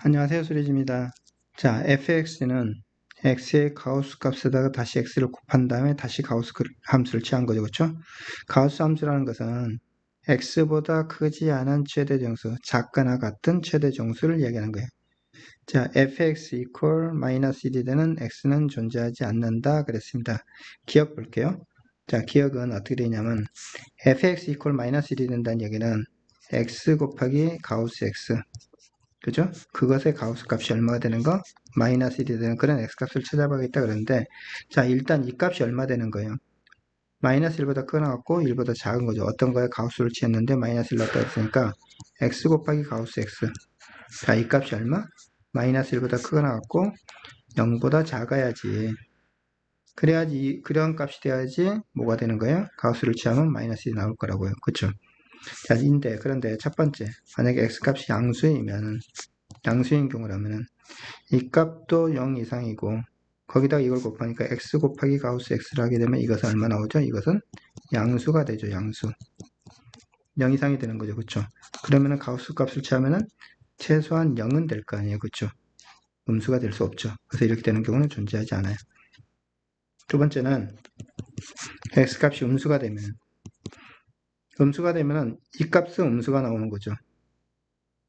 안녕하세요. 수리지입니다. 자, fx는 x의 가우스 값에다가 다시 x를 곱한 다음에 다시 가우스 함수를 취한 거죠. 그렇죠? 가우스 함수라는 것은 x보다 크지 않은 최대 정수, 작거나 같은 최대 정수를 이야기하는 거예요. 자, fx equal 마이너스 1이 되는 x는 존재하지 않는다 그랬습니다. 기억 볼게요. 자, 기억은 어떻게 되냐면 fx equal 마이너스 1이 된다는 얘기는 x 곱하기 가우스 x, 그죠? 그것의 가우스 값이 얼마가 되는 거? 마이너스 1이 되는 그런 x값을 찾아보겠다 그러는데, 자, 일단 이 값이 얼마 되는 거예요? 마이너스 1보다 크나갖고 1보다 작은 거죠. 어떤 거에 가우스를 취했는데 마이너스 1 넣었다 했으니까 x 곱하기 가우스 x. 자, 이 값이 얼마? 마이너스 1보다 크나갖고 0보다 작아야지. 그래야지, 그런 값이 돼야지 뭐가 되는 거예요? 가우스를 취하면 마이너스 1이 나올 거라고요. 그쵸? 자, 그런데 첫 번째, 만약에 x값이 양수인 경우라면은 이 값도 0 이상이고 거기다가 이걸 곱하니까 x 곱하기 가우스 x를 하게 되면 이것은 얼마 나오죠? 이것은 양수가 되죠. 양수. 0 이상이 되는 거죠. 그렇죠? 그러면은 가우스 값을 취하면은 최소한 0은 될 거 아니에요. 그렇죠? 음수가 될 수 없죠. 그래서 이렇게 되는 경우는 존재하지 않아요. 두 번째는 x 값이 음수가 되면은 이 값은 음수가 나오는 거죠.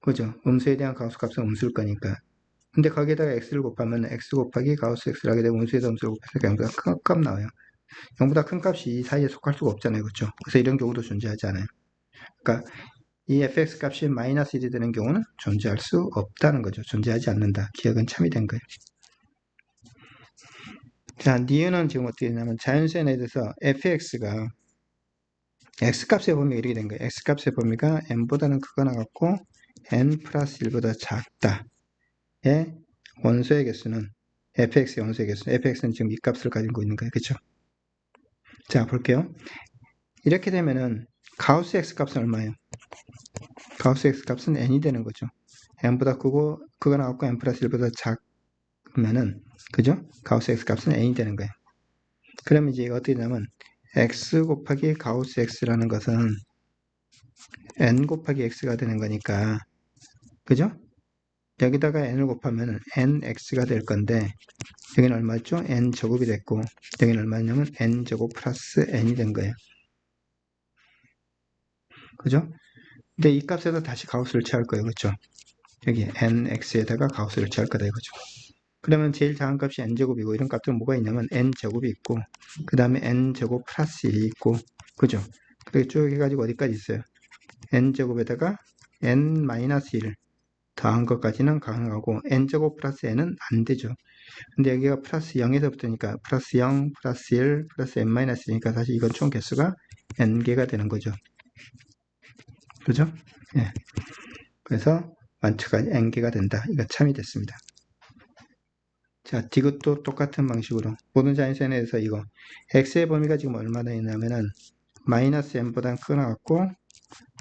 그죠? 음수에 대한 가우스 값은 음수일 거니까. 근데 거기에다가 x를 곱하면 x 곱하기 가우스 x를 하게 되면 음수에다 음수를 곱해서 0보다 큰 값 나와요. 0보다 큰 값이 이 사이에 속할 수가 없잖아요. 그렇죠? 그래서 이런 경우도 존재하지 않아요. 그러니까 이 fx 값이 마이너스 1이 되는 경우는 존재할 수 없다는 거죠. 존재하지 않는다. 기억은 참이 된 거예요. 자, 니은은 지금 어떻게 되냐면 자연수에 대해서 fx가 x값의 범위가 이렇게 된 거예요. x값의 범위가 n보다는 크거나 같고 n 플러스 1보다 작다의 원소의 개수는 fx의 원소의 개수, fx는 지금 이 값을 가지고 있는 거예요. 그렇죠? 자, 볼게요. 이렇게 되면은 가우스 x 값은 얼마예요? 가우스 x 값은 n이 되는 거죠. n보다 크고 그거 나왔고 n 플러스 1보다 작으면은, 그죠? 가우스 x 값은 n이 되는 거예요. 그러면 이제 어떻게 되냐면 x 곱하기 가우스 x라는 것은 n 곱하기 x가 되는 거니까, 그죠? 여기다가 n을 곱하면 nx가 될 건데 여기는 얼마죠? n 제곱이 됐고 여기는 얼마냐면 n 제곱 플러스 n이 된 거예요. 그죠? 근데 이 값에다 다시 가우스를 취할 거예요. 그렇죠? 여기 nx에다가 가우스를 취할 거다 이거죠. 그러면 제일 작은 값이 n제곱이고 이런 값들은 뭐가 있냐면 n제곱이 있고 그 다음에 n제곱 플러스 1이 있고, 그죠? 그렇게 쭉 해가지고 어디까지 있어요? n제곱에다가 n-1 더한 것까지는 가능하고 n제곱 플러스 n은 안 되죠. 근데 여기가 플러스 0에서부터니까 플러스 0, 플러스 1, 플러스 n-1이니까 사실 이건 총 개수가 n개가 되는 거죠. 그죠? 예. 그래서 완처가 n개가 된다. 이거 참이 됐습니다. 자, 이것도 똑같은 방식으로 모든 자연수에 대해서 이거 x의 범위가 지금 얼마나 있냐면은 마이너스 n보단 크나갖고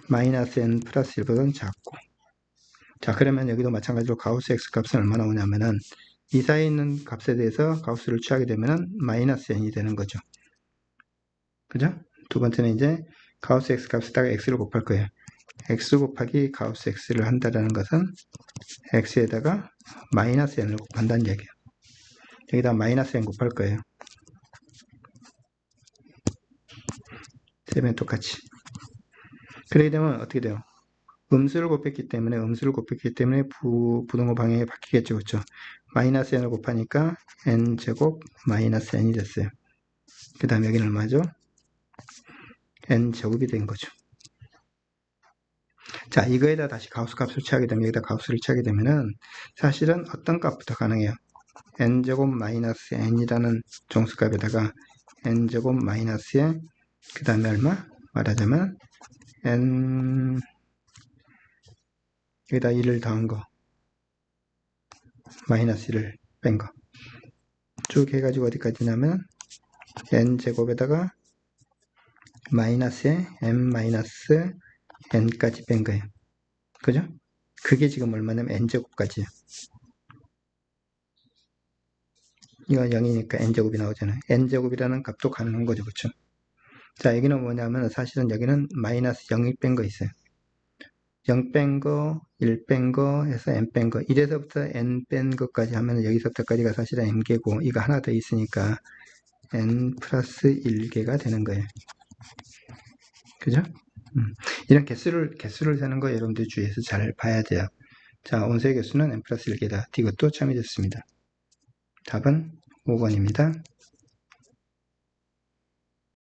마이너스 n 플러스 1보다는 작고, 자, 그러면 여기도 마찬가지로 가우스 x 값은 얼마 나오냐면은 이 사이에 있는 값에 대해서 가우스를 취하게 되면은 마이너스 n이 되는 거죠. 그죠? 두 번째는 이제 가우스 x 값에다가 x를 곱할 거예요. x 곱하기 가우스 x를 한다는 것은 x에다가 마이너스 n을 곱한다는 얘기예요. 여기다 마이너스 n 곱할 거예요. 세면 똑같이. 그렇게 되면 어떻게 돼요? 음수를 곱했기 때문에 부등호 방향이 바뀌겠죠. 그렇죠? 마이너스 n을 곱하니까 n제곱 마이너스 n이 됐어요. 그 다음에 여기는 얼마죠? n제곱이 된 거죠. 자, 이거에다 다시 가우스 값을 취하게 되면, 여기다 가우스를 취하게 되면은 사실은 어떤 값부터 가능해요? n제곱 마이너스 n이라는 정수값에다가 n제곱 마이너스에 그 다음에 얼마? 말하자면 n 여기다 1을 더한 거 마이너스 1을 뺀 거 쭉 해가지고 어디까지냐면 n제곱에다가 마이너스에 n 마이너스 n까지 뺀 거예요. 그죠? 그게 지금 얼마냐면 n제곱까지예요. 이건 0이니까 n제곱이 나오잖아요. n제곱이라는 값도 가능한 거죠. 그렇죠? 자, 여기는 뭐냐면 사실은 여기는 마이너스 0이 뺀 거 있어요. 0 뺀 거, 1 뺀 거 해서 n 뺀 거, 1에서부터 n 뺀 것까지 하면 여기서부터까지가 사실은 n개고, 이거 하나 더 있으니까 n 플러스 1개가 되는 거예요. 그죠? 이런 개수를 세는 거 여러분들 주의해서 잘 봐야 돼요. 자, 온수의 개수는 n 플러스 1개다. 이것도 참이 됐습니다. 답은 5번입니다.